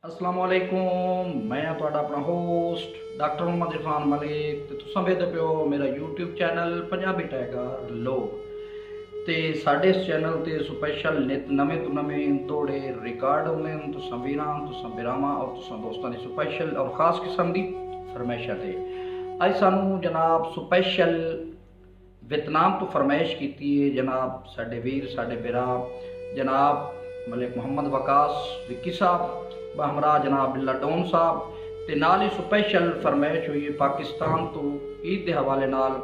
अस्सलाम वालेकुम, मैं तुहाडा अपना होस्ट डॉक्टर मोहम्मद इरफान मलिक ते तुसां वेखदे पियो मेरा यूट्यूब चैनल पंजाबी टाइगर लोग ते साडे इस चैनल ते स्पैशल नित नवे तो नवे तोड़े रिकॉर्ड होंदे न तुसां वीरां तुसां बिरावां और तुसां दोस्तां दी स्पैशल और खास किस्म दी फरमाइशां ते अज सानू जनाब स्पैशल वियतनाम तो फरमाइश कीती है जनाब साडे वीर साडे बिरा जनाब मलिक मोहम्मद वकास विक्की साहब बहमरा जनाब बिल्ला डोन साहब ते नाल ही स्पैशल फरमाइश हुई है पाकिस्तान तो ईद के हवाले नाल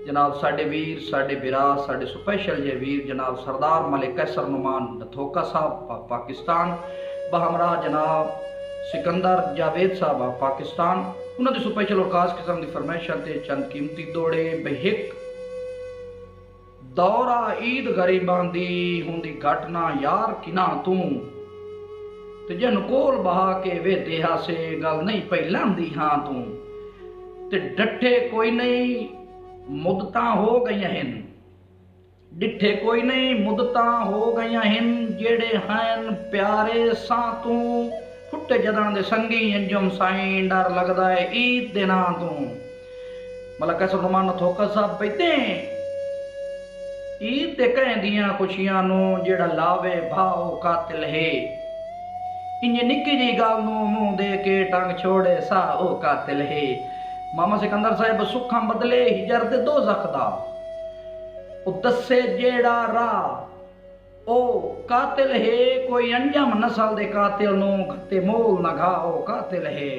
जनाब साडे वीर साडे बिरा साडे स्पैशल जे वीर जनाब सरदार मलिक कैसर नुमान दथोका साहब पाकिस्तान बहमरा जनाब सिकंदर जावेद साहब पाकिस्तान उन्होंने स्पैशल और खास किस्म की फरमाइशां ते चंद कीमती दौड़े बहिक दौरा ईद गरीबां दी हुंदी घटना यार किना तू ते जन कोल बहा के वे देहा से गल नहीं पहलांदी हाँ तू ते डठे कोई नहीं मुद्दतां हो गई हिन डिठे कोई नहीं मुद्दतां हो गई हिन जेड़े हैं प्यारे सा तू फुटे जदां दे संगी अंजुम साईं डर लगदा है ईद दे ना तू मतलब कैसे नुमान थोका साहब बैठे ईद ते कहंदियां खुशियां नू जेड़ा लावे भाव कातिल है इंज निक्की जी गल नू मुंह दे के टंग छोड़े सा ओ कातिल है मामा सिकंदर साहब सुखा बदले हिजर दे दोज़ख दा ओ दसे जेड़ा राह ओ कातिल है कोई अंजम नस्ल दे कातिल नू घते मोल ना घा ओ कातिल है।